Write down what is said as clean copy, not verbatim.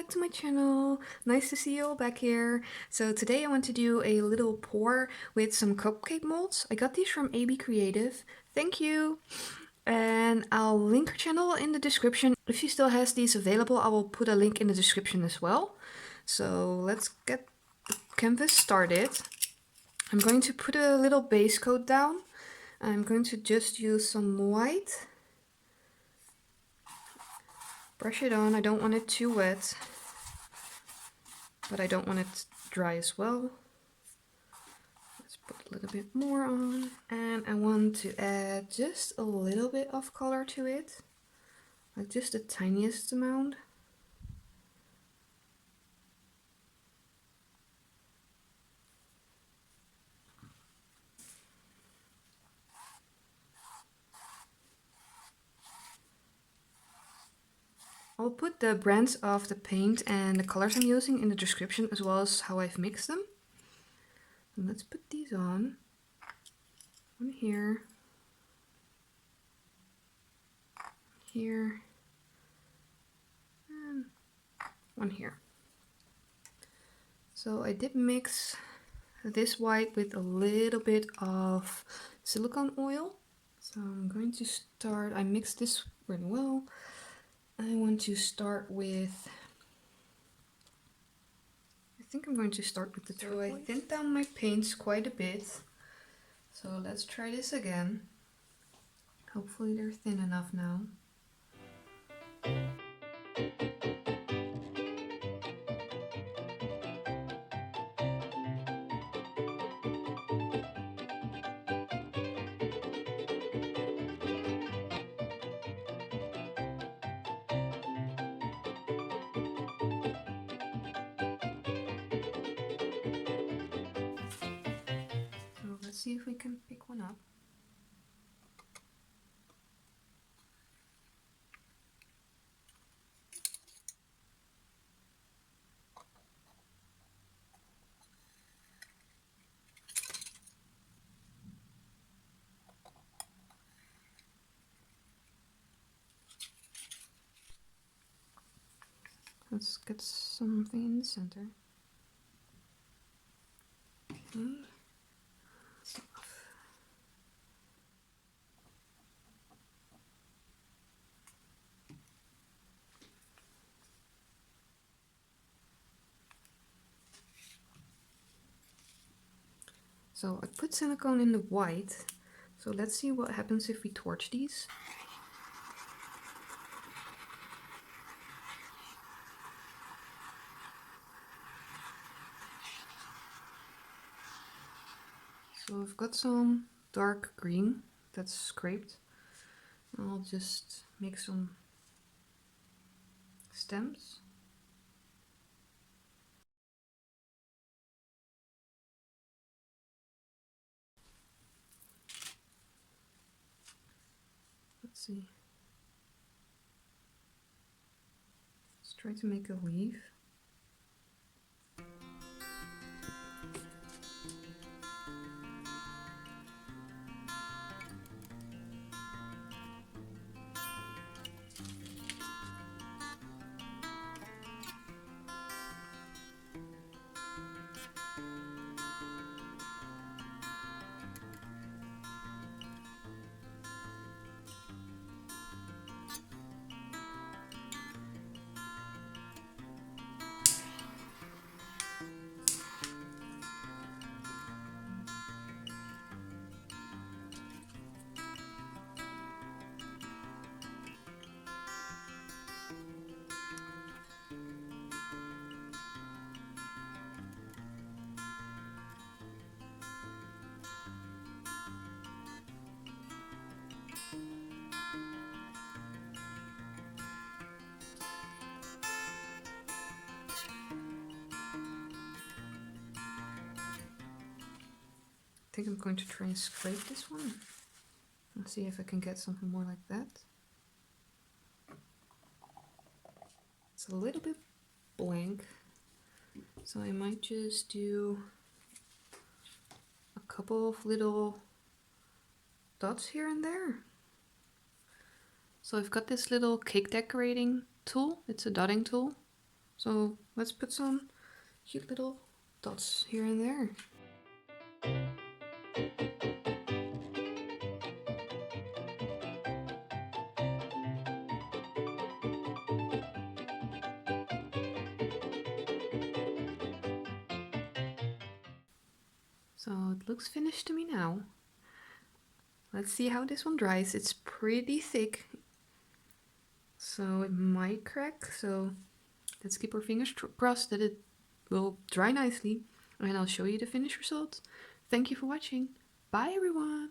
back to my channel. Nice to see you all back here. So today I want to do a little pour with some cupcake molds. I got these from AB Creative. Thank you. And I'll link her channel in the description. If she still has these available, I will put a link in the description as well. So let's get the canvas started. I'm going to put a little base coat down. I'm going to just use some white. Brush it on. I don't want it too wet, but I don't want it dry as well. Let's put a little bit more on. And I want to add just a little bit of color to it, like just the tiniest amount. I'll put the brands of the paint and the colors I'm using in the description, as well as how I've mixed them. And let's put these on. One here. Here. And one here. So I did mix this white with a little bit of silicone oil. So I'm going to start, I mixed this really well. I want to start with, I think I'm going to start with the turquoise. So I thinned down my paints quite a bit. So let's try this again. Hopefully they're thin enough now. Let's see if we can pick one up. Let's get something in the center. Okay. So I put silicone in the white. So let's see what happens if we torch these. So I've got some dark green that's scraped. I'll just make some stems. Let's see. Let's try to make a leaf. I think I'm going to try and scrape this one and see if I can get something more like that. It's a little bit blank, so I might just do a couple of little dots here and there. So I've got this little cake decorating tool. It's a dotting tool. So let's put some cute little dots here and there. So it looks finished to me now. Let's see how this one dries. It's pretty thick, so it might crack. So let's keep our fingers crossed that it will dry nicely. And I'll show you the finished result. Thank you for watching. Bye everyone!